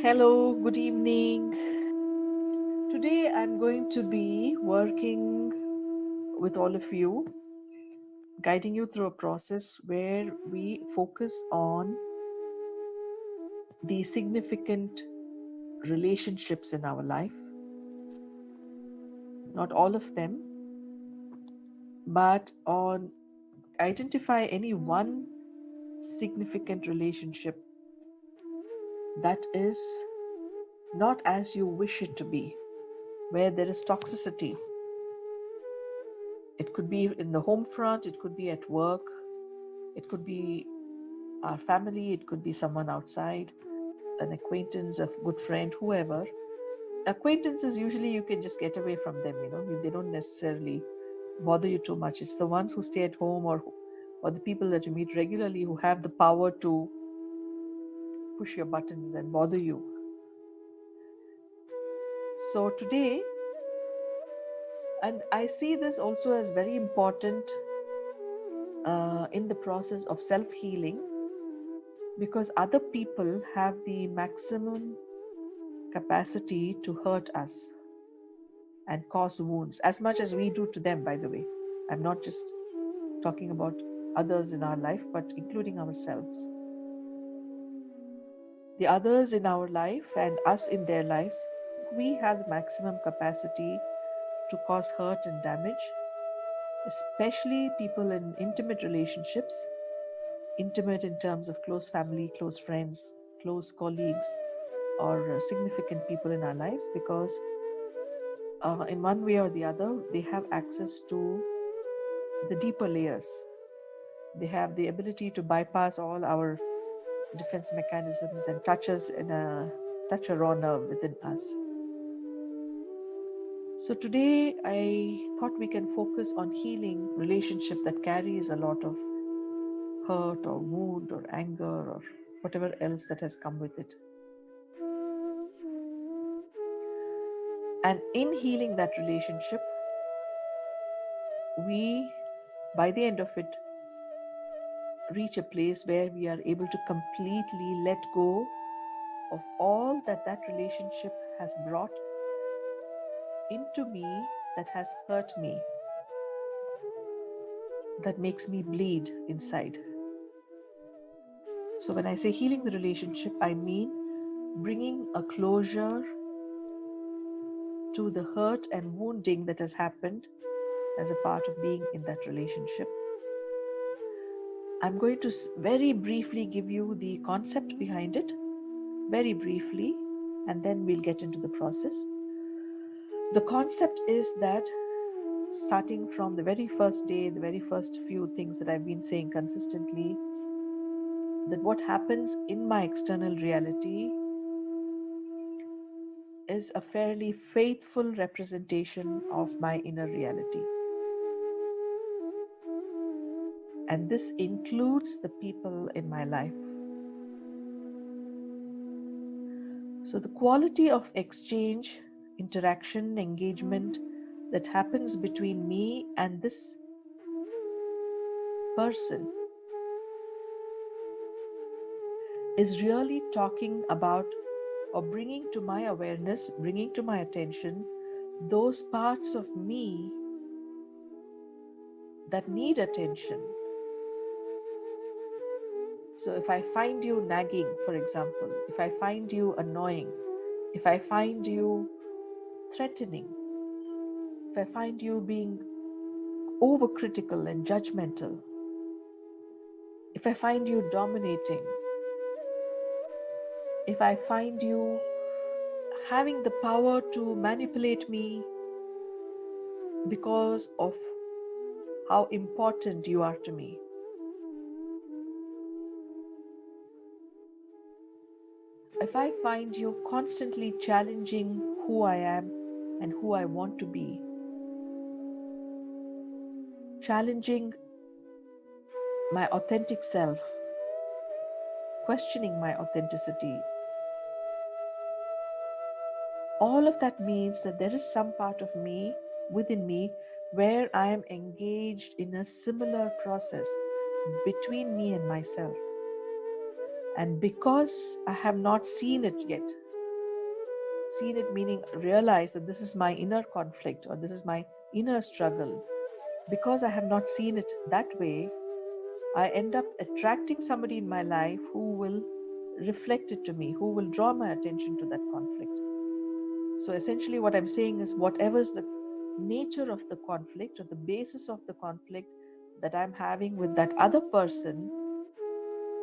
Hello, good evening. Today I'm going to be working with all of you, guiding you through a process where we focus on the significant relationships in our life. Not all of them, but on identify any one significant relationship that is not as you wish it to be, where there is toxicity. It could be in the home front, it could be at work, it could be our family, it could be someone outside, an acquaintance, a good friend, whoever. Acquaintances, usually you can just get away from them, they don't necessarily bother you too much. It's the ones who stay at home or the people that you meet regularly who have the power to push your buttons and bother you. So today, and I see this also as very important in the process of self-healing, because other people have the maximum capacity to hurt us and cause wounds as much as we do to them, by the way. I'm not just talking about others in our life, but including ourselves. The others in our life and us in their lives, we have the maximum capacity to cause hurt and damage, especially people in intimate relationships, intimate in terms of close family, close friends, close colleagues, or significant people in our lives, because in one way or the other, they have access to the deeper layers. They have the ability to bypass all our defense mechanisms and touch a raw nerve within us. So today I thought we can focus on healing relationship that carries a lot of hurt or wound or anger or whatever else that has come with it. And in healing that relationship, we, by the end of it, reach a place where we are able to completely let go of all that relationship has brought into me, that has hurt me, that makes me bleed inside. So when I say healing the relationship, I mean bringing a closure to the hurt and wounding that has happened as a part of being in that relationship. I'm going to very briefly give you the concept behind it, very briefly, and then we'll get into the process. The concept is that, starting from the very first day, the very first few things that I've been saying consistently, that what happens in my external reality is a fairly faithful representation of my inner reality. And this includes the people in my life. So the quality of exchange, interaction, engagement that happens between me and this person is really talking about, or bringing to my awareness, bringing to my attention those parts of me that need attention. So if I find you nagging, for example, if I find you annoying, if I find you threatening, if I find you being overcritical and judgmental, if I find you dominating, if I find you having the power to manipulate me because of how important you are to me, if I find you constantly challenging who I am and who I want to be, challenging my authentic self, questioning my authenticity, all of that means that there is some part of me, within me, where I am engaged in a similar process between me and myself. And because I have not seen it yet, seen it, meaning realized that this is my inner conflict or this is my inner struggle. Because I have not seen it that way, I end up attracting somebody in my life who will reflect it to me, who will draw my attention to that conflict. So essentially, what I'm saying is, whatever is the nature of the conflict or the basis of the conflict that I'm having with that other person,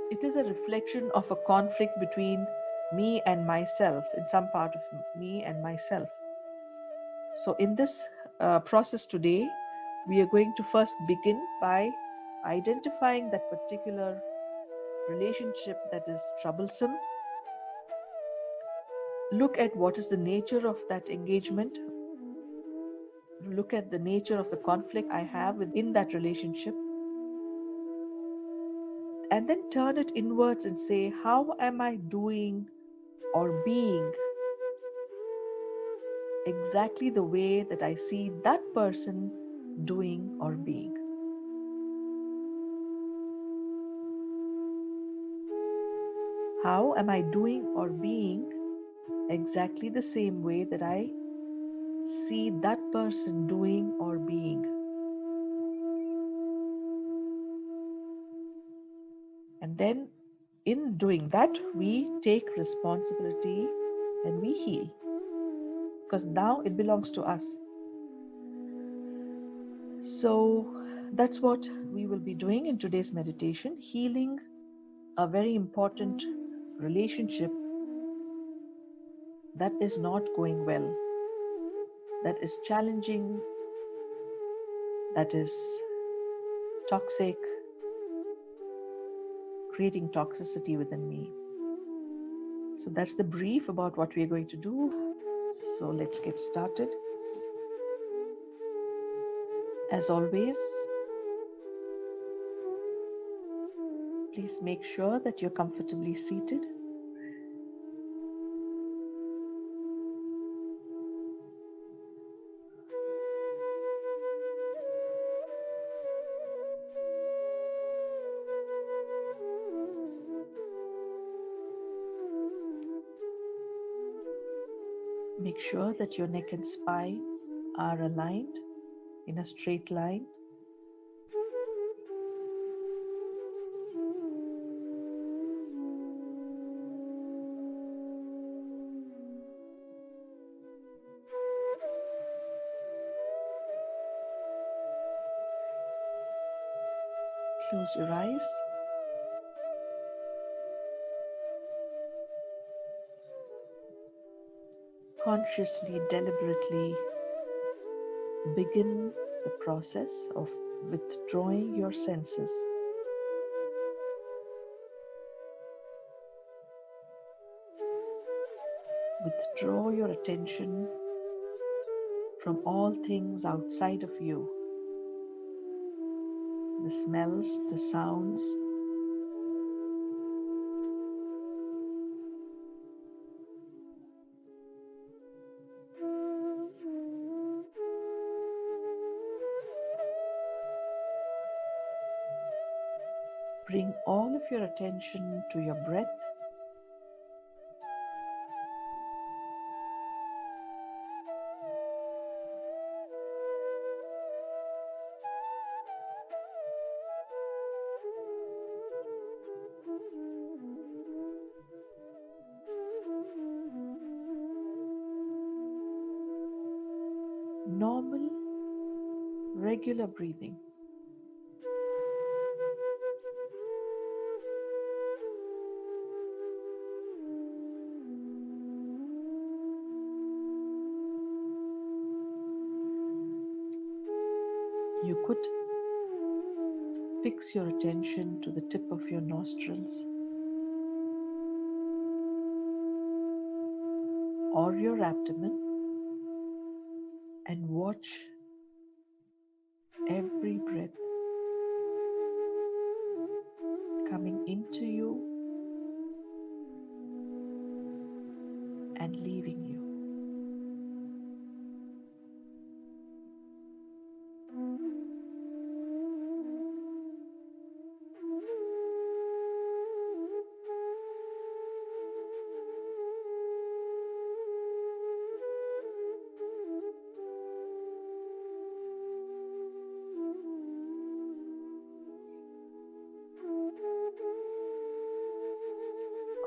it is a reflection of a conflict between me and myself, in some part of me and myself. So, in this process today, we are going to first begin by identifying that particular relationship that is troublesome. Look at what is the nature of that engagement. Look at the nature of the conflict I have within that relationship. And then turn it inwards and say, how am I doing or being exactly the way that I see that person doing or being? How am I doing or being exactly the same way that I see that person doing or being? And then in doing that, we take responsibility and we heal, because now it belongs to us. So that's what we will be doing in today's meditation, healing a very important relationship that is not going well, that is challenging, that is toxic, creating toxicity within me. So that's the brief about what we are going to do. So let's get started. As always, please make sure that you're comfortably seated. Make sure that your neck and spine are aligned in a straight line. Close your eyes. Consciously, deliberately begin the process of withdrawing your senses. Withdraw your attention from all things outside of you. The smells, the sounds, bring all of your attention to your breath. Normal, regular breathing. You could fix your attention to the tip of your nostrils or your abdomen and watch every breath coming into you and leaving you.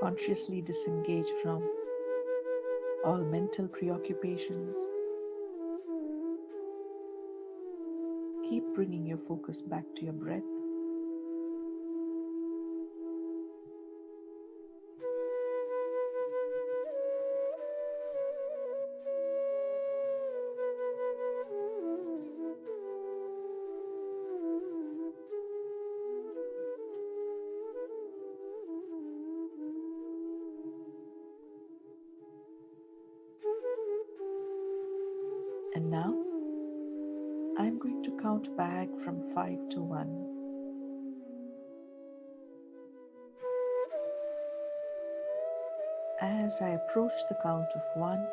Consciously disengage from all mental preoccupations. Keep bringing your focus back to your breath. And now, I'm going to count back from 5 to 1. As I approach the count of 1,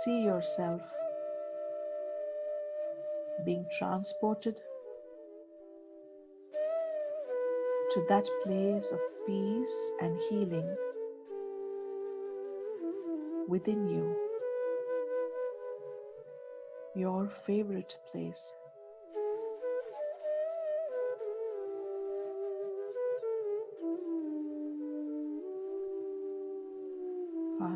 see yourself being transported to that place of peace and healing within you, your favorite place. 5,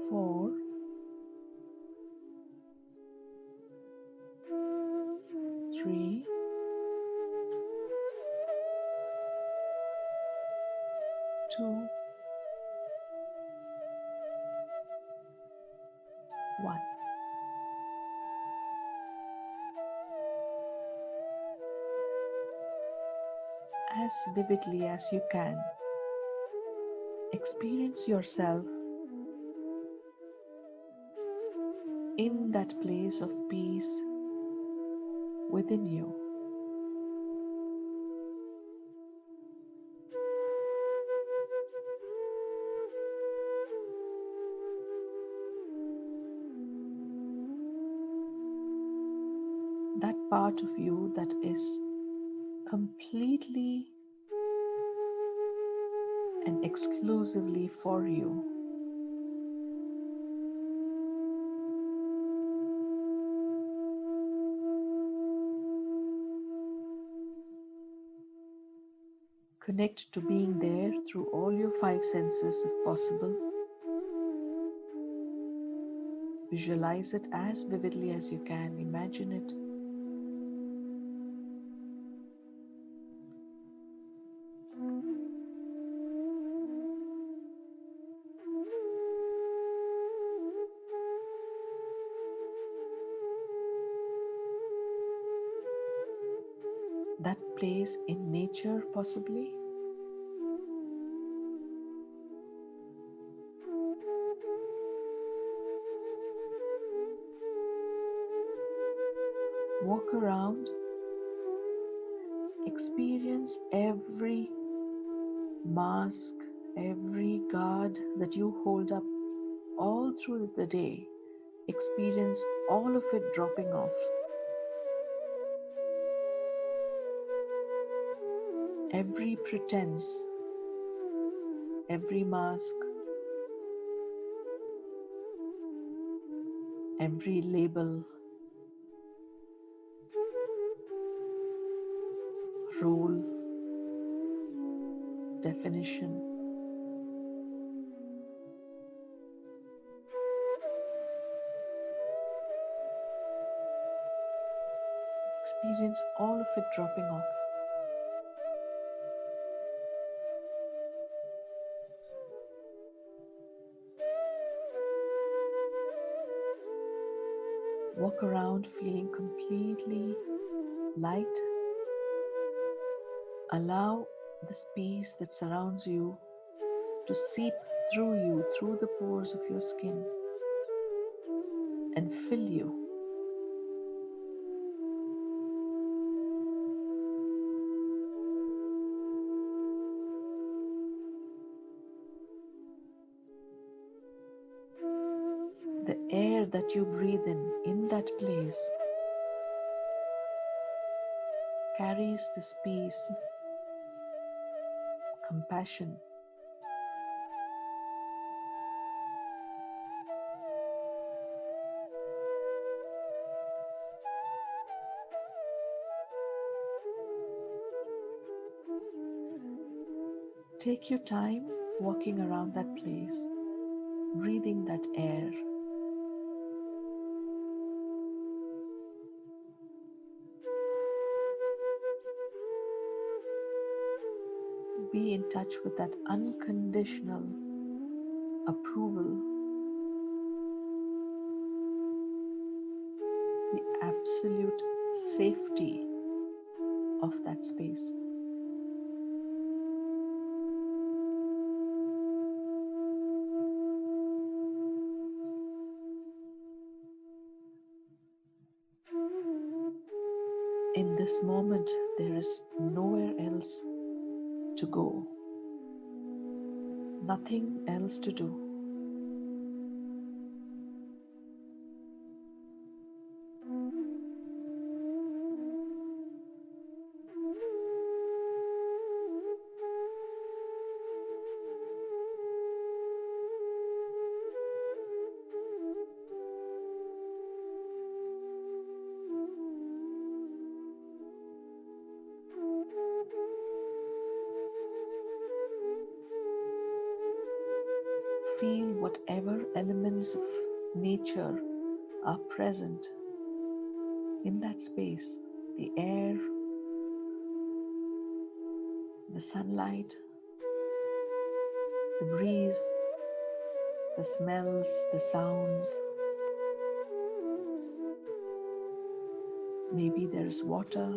4, 3, 2, 1. As vividly as you can, experience yourself in that place of peace within you. That part of you that is completely and exclusively for you. Connect to being there through all your 5 senses if possible. Visualize it as vividly as you can. Imagine it. That place in nature, possibly. Walk around, experience every mask, every guard that you hold up all through the day. Experience all of it dropping off. Every pretense, every mask, every label, role, definition. Experience all of it dropping off. Walk around feeling completely light. Allow this peace that surrounds you to seep through you, through the pores of your skin, and fill you. The air that you breathe in that place, carries this peace, compassion, Take your time walking around that place, breathing that air. Be in touch with that unconditional approval, the absolute safety of that space. In this moment, there is nowhere else to go, nothing else to do. Feel whatever elements of nature are present in that space, the air, the sunlight, the breeze, the smells, the sounds. Maybe there's water,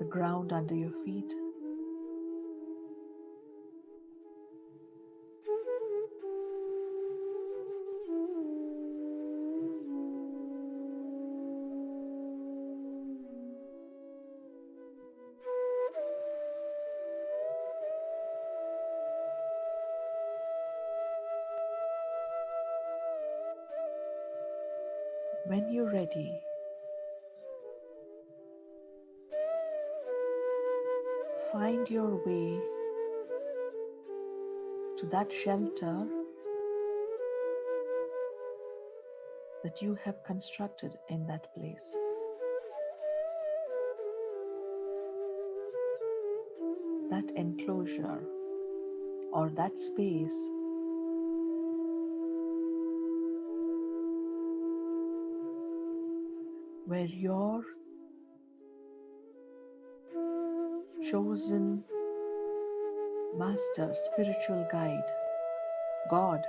the ground under your feet. When you're ready, find your way to that shelter that you have constructed in that place. That enclosure or that space where your chosen master, spiritual guide, God,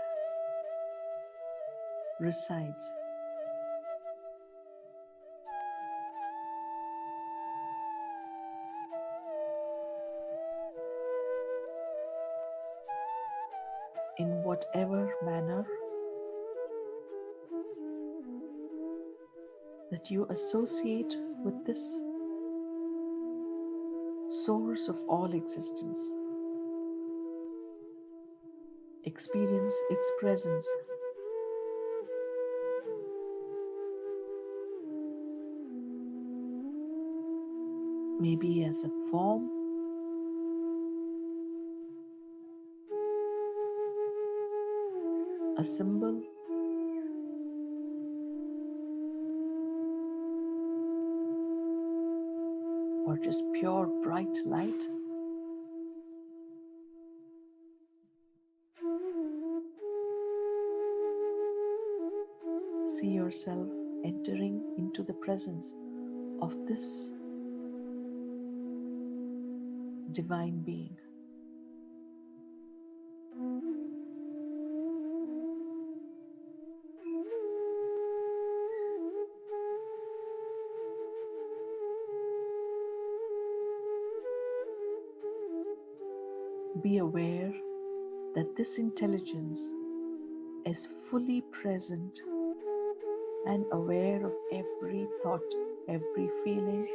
resides. In whatever manner that you associate with this source of all existence, experience its presence. Maybe as a form, a symbol, or just pure bright light. See yourself entering into the presence of this divine being. Be aware that this intelligence is fully present and aware of every thought, every feeling,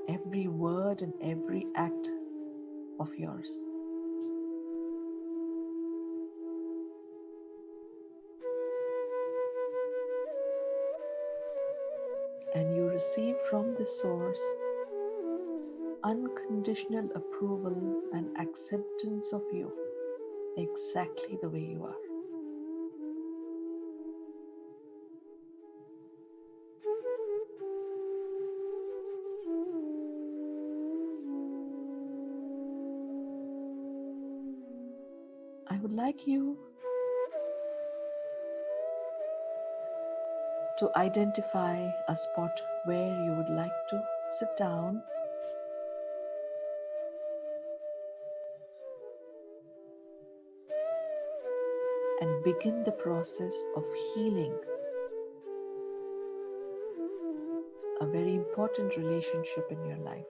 every word, and every act of yours. And you receive from the source unconditional approval and acceptance of you exactly the way you are. I would like you to identify a spot where you would like to sit down and begin the process of healing a very important relationship in your life.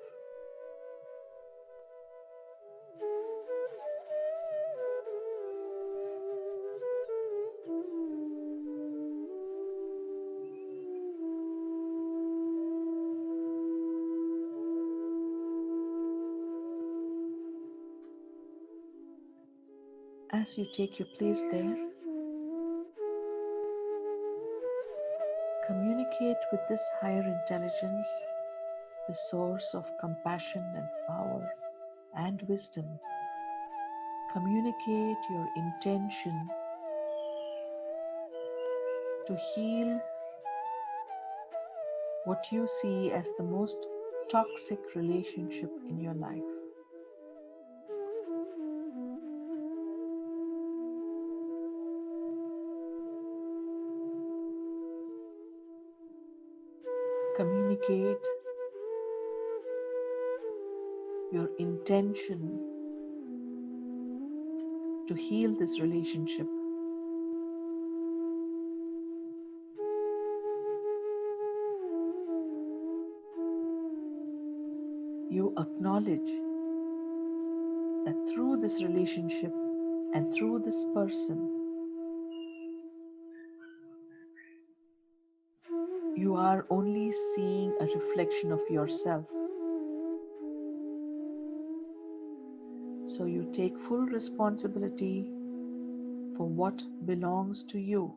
As you take your place there, communicate with this higher intelligence, the source of compassion and power and wisdom. Communicate your intention to heal what you see as the most toxic relationship in your life. Communicate your intention to heal this relationship. You acknowledge that through this relationship and through this person, you are only seeing a reflection of yourself. So you take full responsibility for what belongs to you.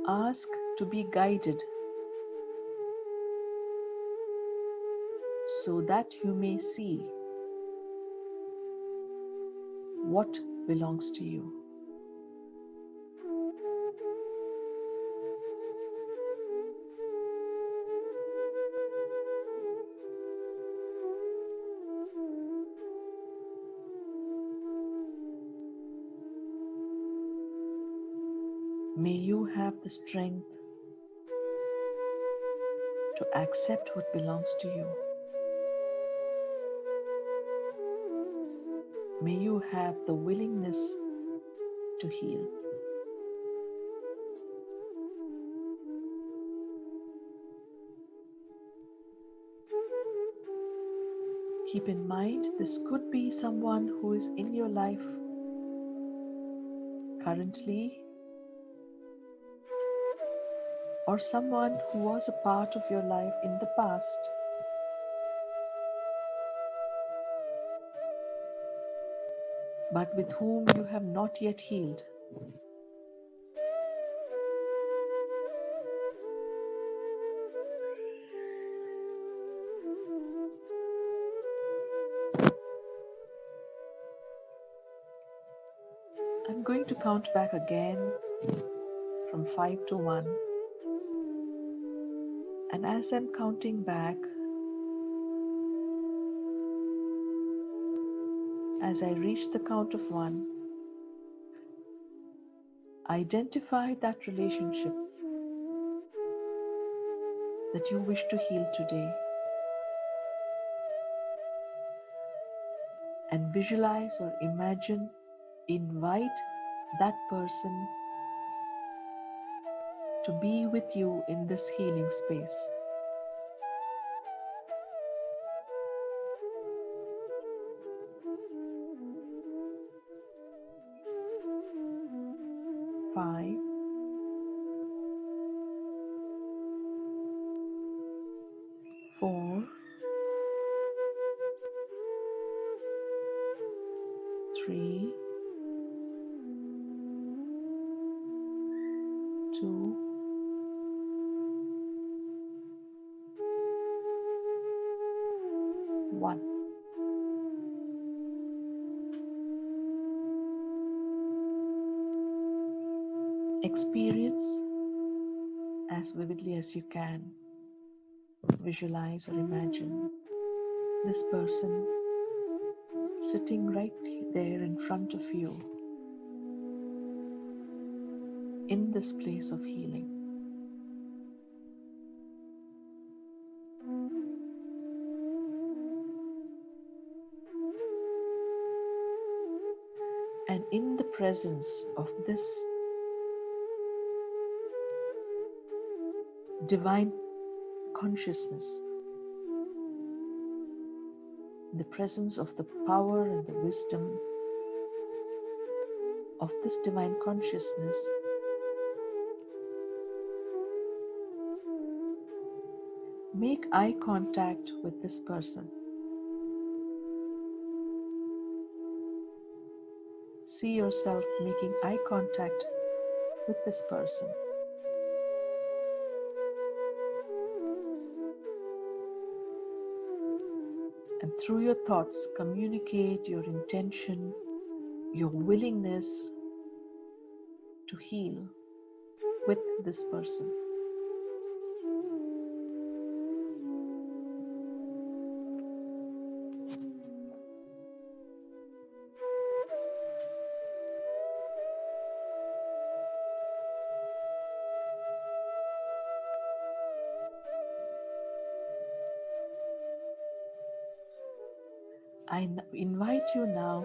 Ask to be guided so that you may see what belongs to you. May you have the strength to accept what belongs to you. May you have the willingness to heal. Keep in mind, this could be someone who is in your life currently, or someone who was a part of your life in the past. But with whom you have not yet healed. I'm going to count back again from 5 to 1. And as I'm counting back, as I reach the count of 1, identify that relationship that you wish to heal today. And visualize or imagine, invite that person to be with you in this healing space. Five, 4, 3, 2, 1. Experience as vividly as you can visualize or imagine this person sitting right there in front of you in this place of healing. And in the presence of this divine consciousness, in the presence of the power and the wisdom of this divine consciousness, make eye contact with this person. See yourself making eye contact with this person. And through your thoughts, communicate your intention, your willingness to heal with this person. I invite you now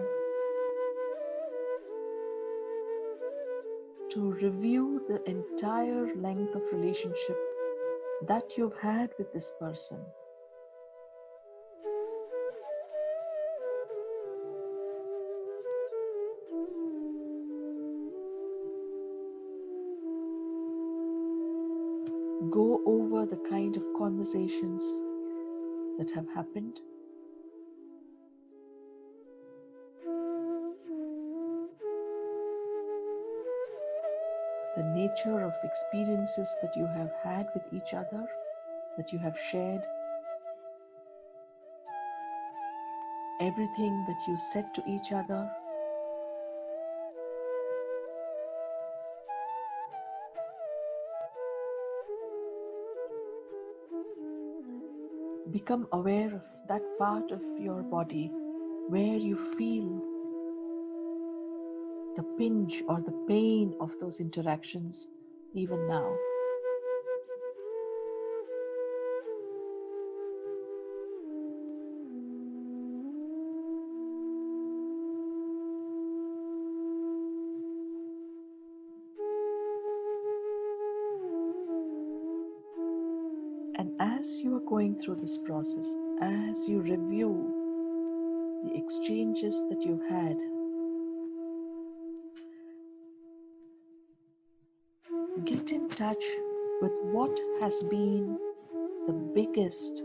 to review the entire length of relationship that you've had with this person. Go over the kind of conversations that have happened. The nature of experiences that you have had with each other, that you have shared, everything that you said to each other. Become aware of that part of your body where you feel the pinch or the pain of those interactions even now. And as you are going through this process, as you review the exchanges that you've had, get in touch with what has been the biggest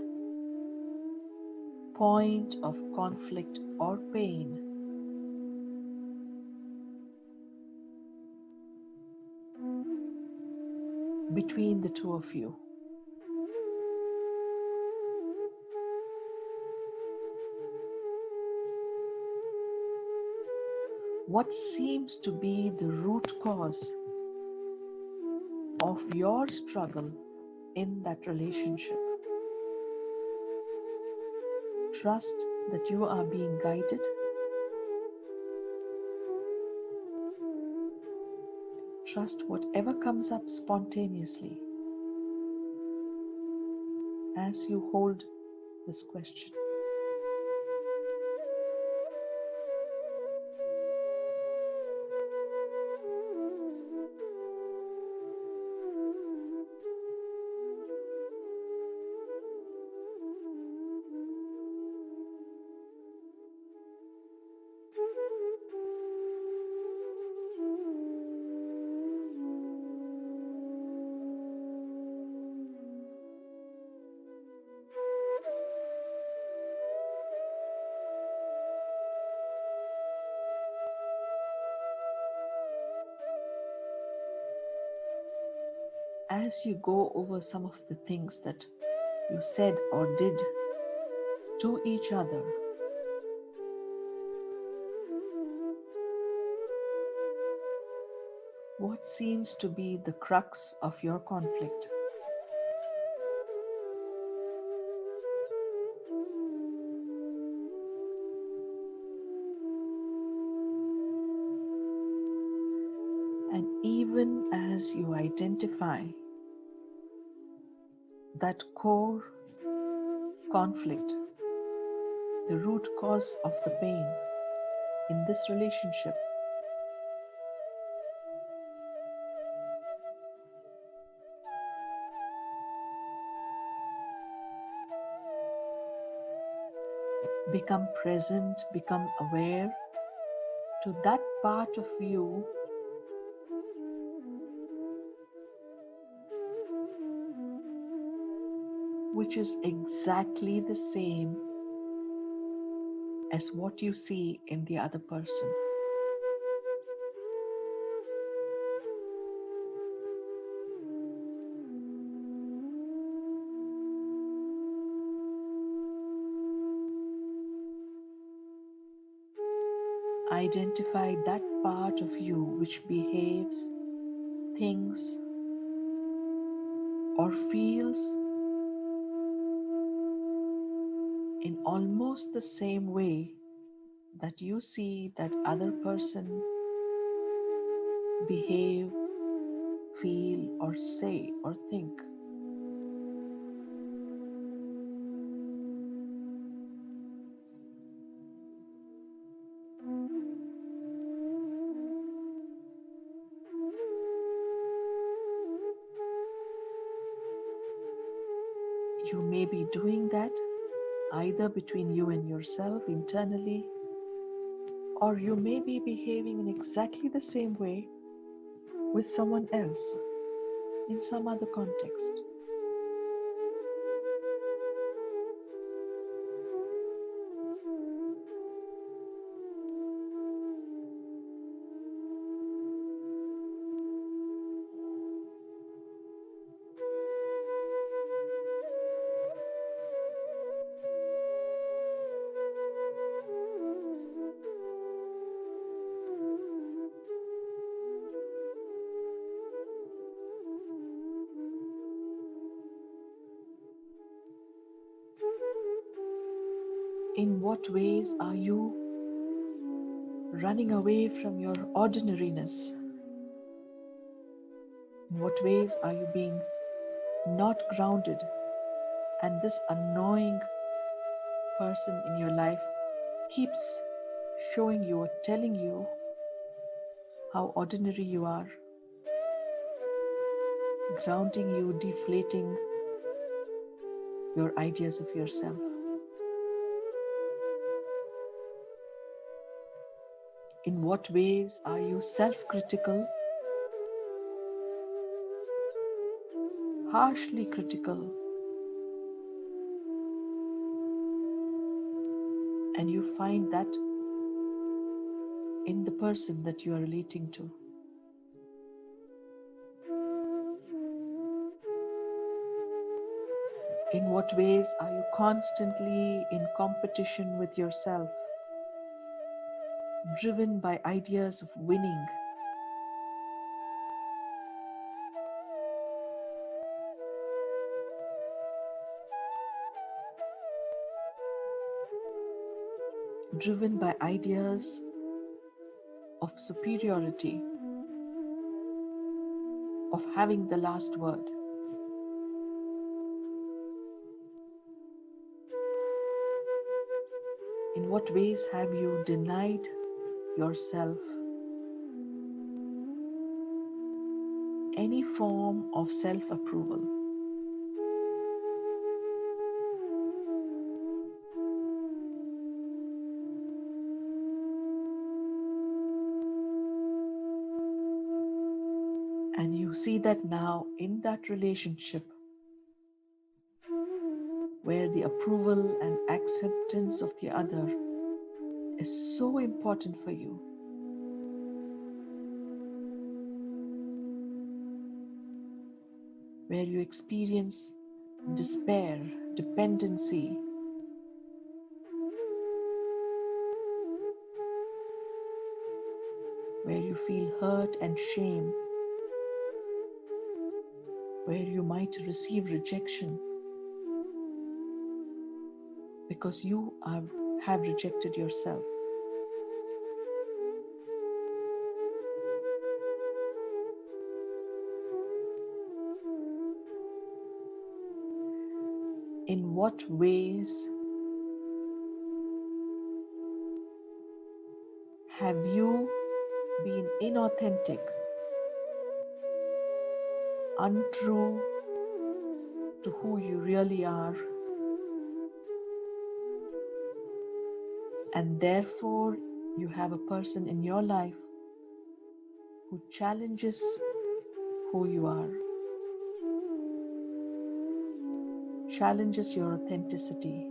point of conflict or pain between the two of you. What seems to be the root cause of your struggle in that relationship? Trust that you are being guided. Trust whatever comes up spontaneously as you hold this question. As you go over some of the things that you said or did to each other, what seems to be the crux of your conflict? And even as you identify that core conflict, the root cause of the pain in this relationship, become present, become aware to that part of you which is exactly the same as what you see in the other person. Identify that part of you which behaves, thinks, or feels in almost the same way that you see that other person behave, feel, or say, or think. You may be doing that either between you and yourself internally, or you may be behaving in exactly the same way with someone else in some other context. In what ways are you running away from your ordinariness? In what ways are you being not grounded, and this annoying person in your life keeps showing you or telling you how ordinary you are, grounding you, deflating your ideas of yourself? In what ways are you self-critical, harshly critical, and you find that in the person that you are relating to? In what ways are you constantly in competition with yourself, driven by ideas of winning, driven by ideas of superiority, of having the last word? In what ways have you denied yourself any form of self-approval? And you see that now in that relationship where the approval and acceptance of the other is so important for you, where you experience despair, dependency, where you feel hurt and shame, where you might receive rejection because you have rejected yourself. In what ways have you been inauthentic, untrue to who you really are, and therefore you have a person in your life who challenges who you are, challenges your authenticity.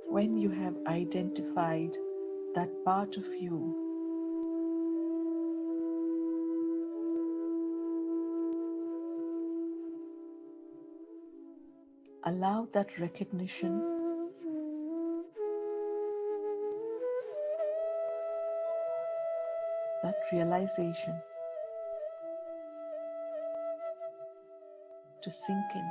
When you have identified that part of you, allow that recognition, that realization to sink in.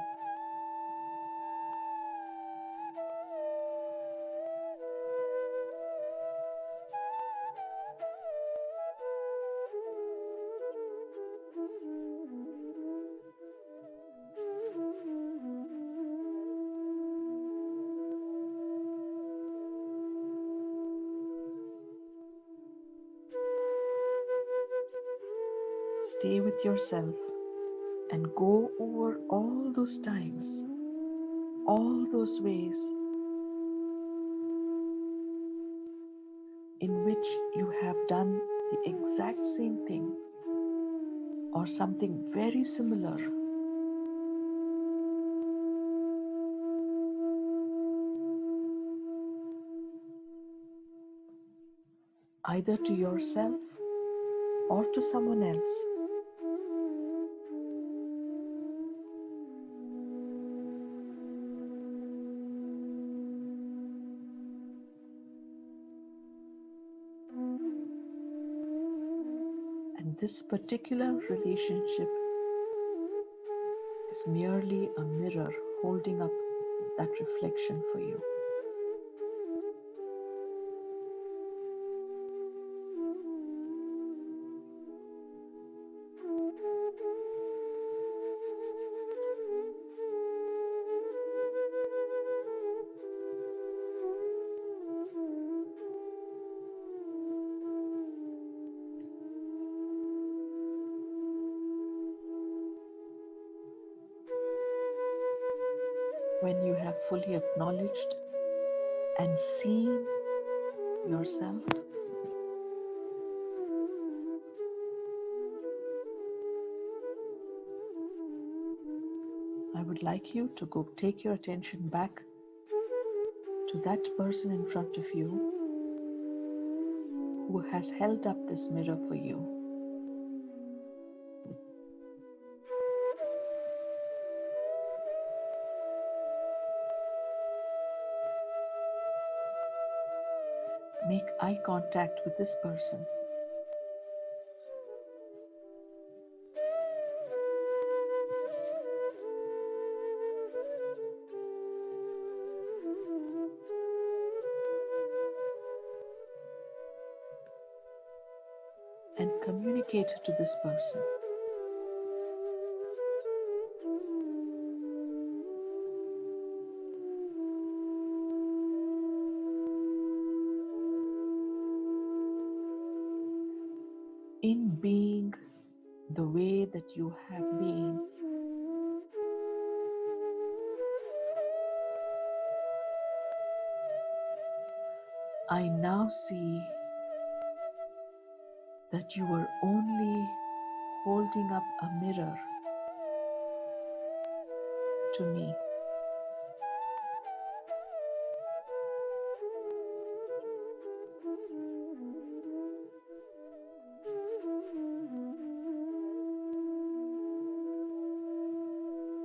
Stay with yourself and go over all those times, all those ways in which you have done the exact same thing or something very similar, either to yourself or to someone else. And this particular relationship is merely a mirror holding up that reflection for you. When you have fully acknowledged and seen yourself, I would like you to go take your attention back to that person in front of you who has held up this mirror for you. Make eye contact with this person. And communicate to this person. In being the way that you have been, I now see that you were only holding up a mirror to me.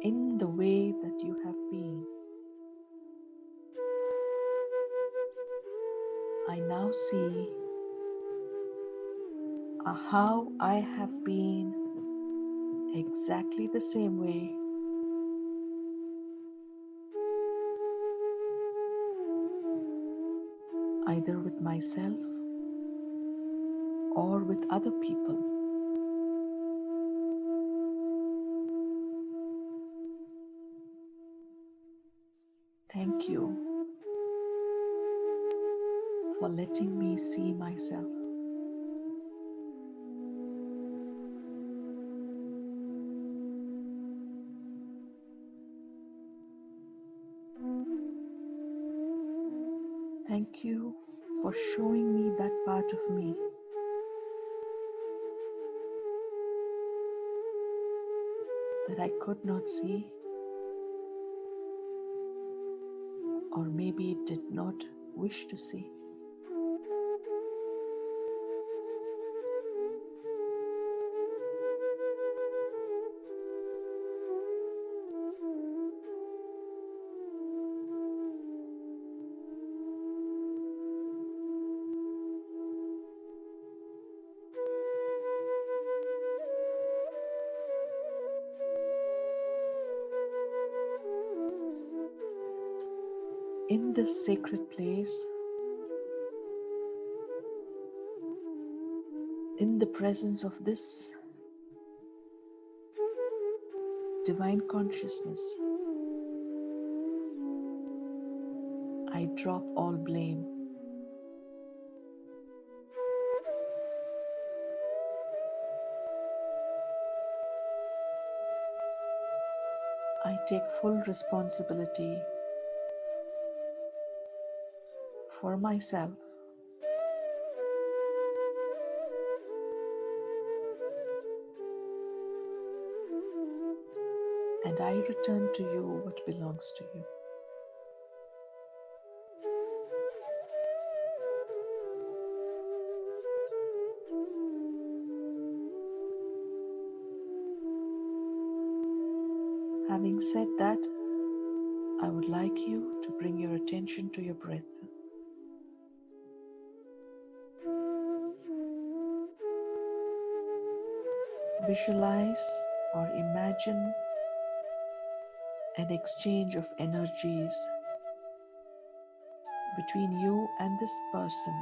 in the way that you have been. I now see how I have been exactly the same way, either with myself or with other people. Thank you for letting me see myself. Thank you for showing me that part of me that I could not see, or maybe did not wish to see. In this sacred place, in the presence of this divine consciousness, I drop all blame. I take full responsibility for myself and I return to you what belongs to you. Having said that, I would like you to bring your attention to your breath. Visualize or imagine an exchange of energies between you and this person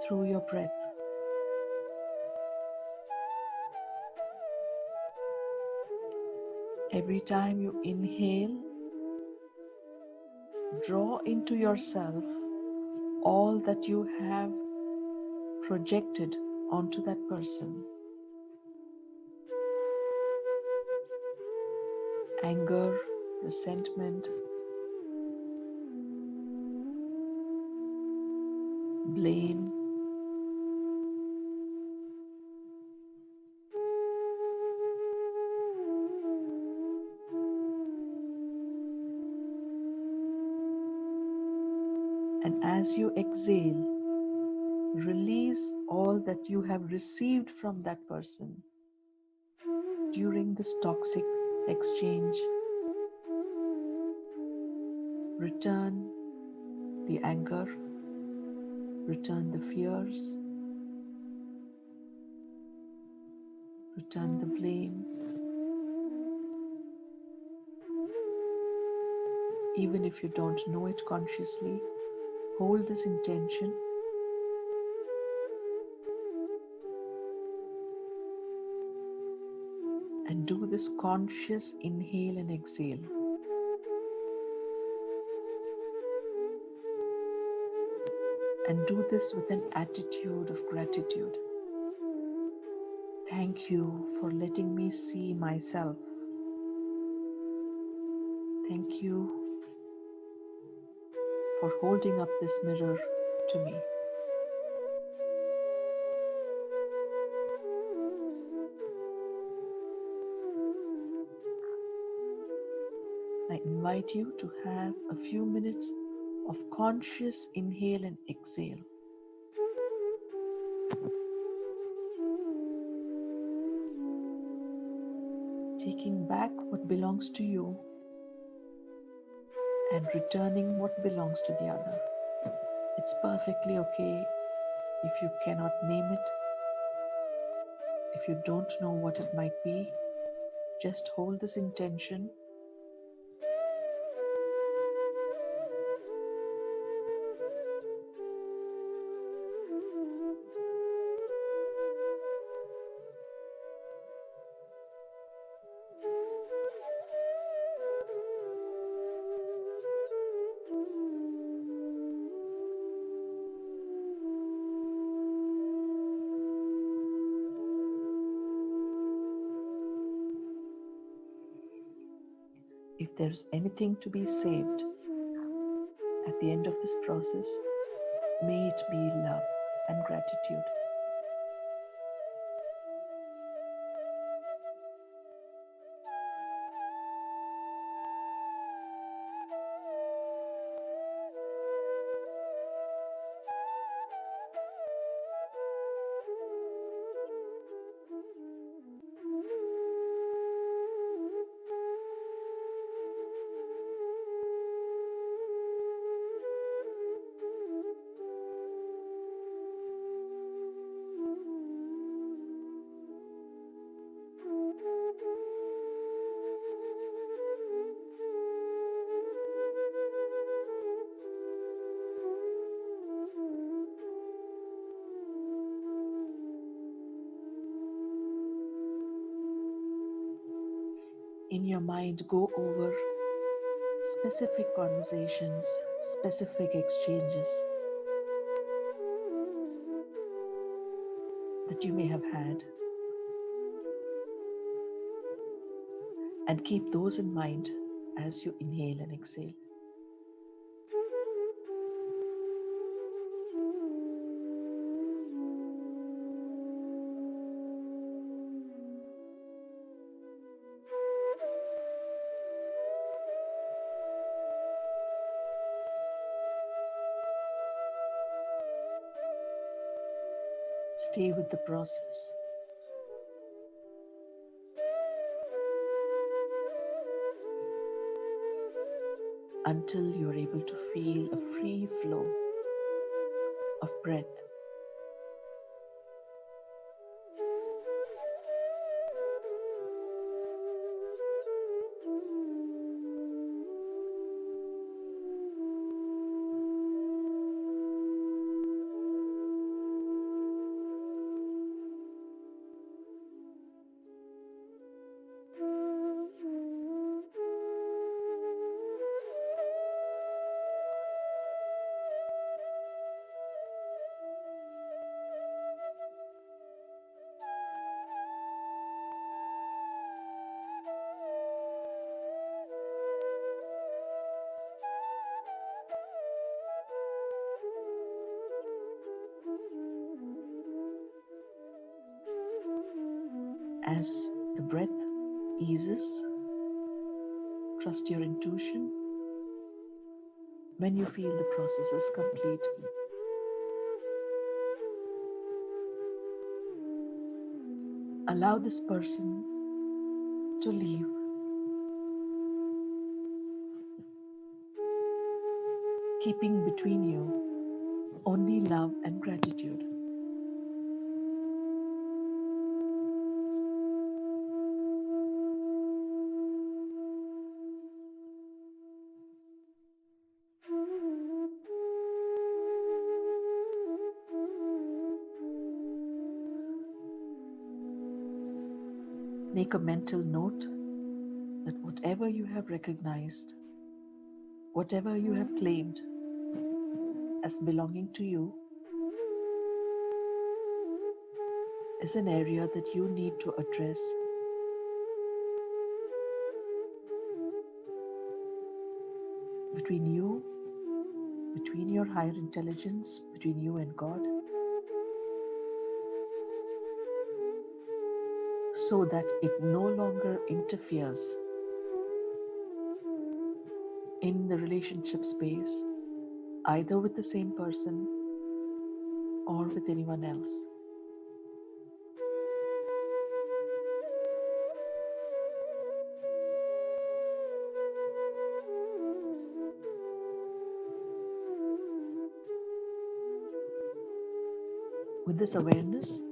through your breath. Every time you inhale, draw into yourself all that you have projected onto that person. Anger, resentment, blame, and as you exhale, release all that you have received from that person during this toxic exchange. Return the anger, return the fears, return the blame. Even if you don't know it consciously, hold this intention and do this conscious inhale and exhale. And do this with an attitude of gratitude. Thank you for letting me see myself. Thank you for holding up this mirror to me. I invite you to have a few minutes of conscious inhale and exhale. taking back what belongs to you and returning what belongs to the other. It's perfectly okay if you cannot name it, if you don't know what it might be. Just hold this intention if there's anything to be saved at the end of this process, may it be love and gratitude. In your mind, go over specific conversations, specific exchanges that you may have had, and keep those in mind as you inhale and exhale. Stay with the process until you're able to feel a free flow of breath. As the breath eases, trust your intuition. When you feel the process is complete, allow this person to leave, keeping between you only love and gratitude. Make a mental note that whatever you have recognized, whatever you have claimed as belonging to you, is an area that you need to address between you, between your higher intelligence, between you and God, so that it no longer interferes in the relationship space, either with the same person or with anyone else. With this awareness,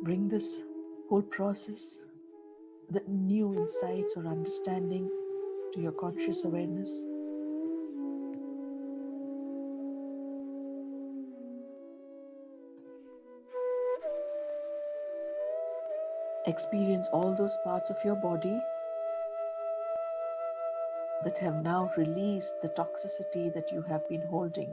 bring this whole process, the new insights or understanding to your conscious awareness. Experience all those parts of your body that have now released the toxicity that you have been holding.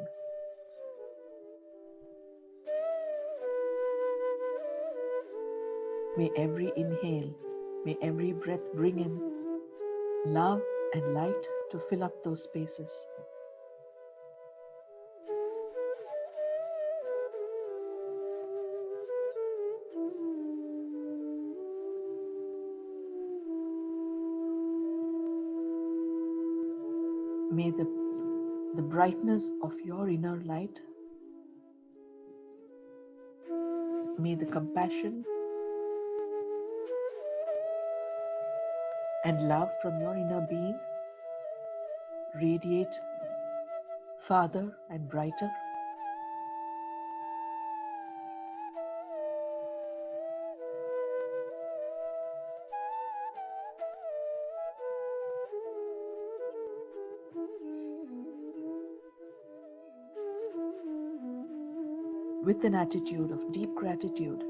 May every inhale, may every breath bring in love and light to fill up those spaces. May the brightness of your inner light, may the compassion and love from your inner being radiate farther and brighter. With an attitude of deep gratitude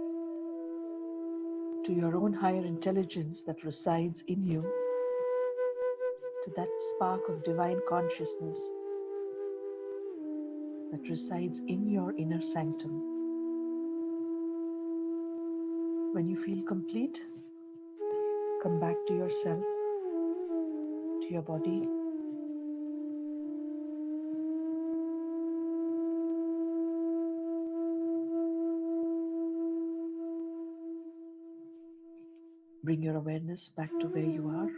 to your own higher intelligence that resides in you, to that spark of divine consciousness that resides in your inner sanctum. When you feel complete, come back to yourself, to your body. Bring your awareness back to where you are.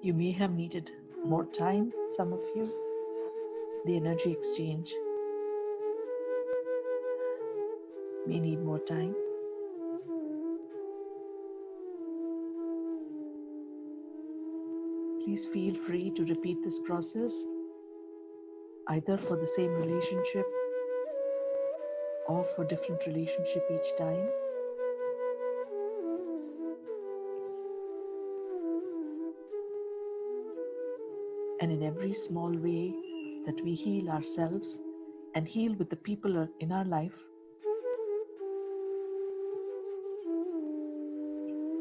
You may have needed more time, some of you. The energy exchange may need more time. Please feel free to repeat this process either for the same relationship or for different relationship each time. And in every small way that we heal ourselves and heal with the people in our life,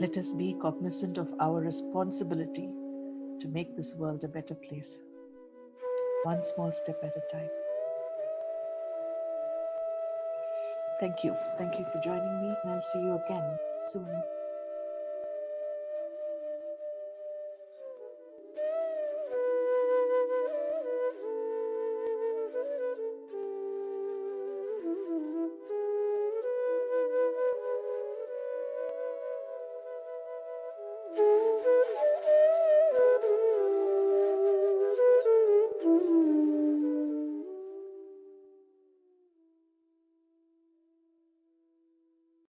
let us be cognizant of our responsibility to make this world a better place, one small step at a time. Thank you. Thank you for joining me, and I'll see you again soon.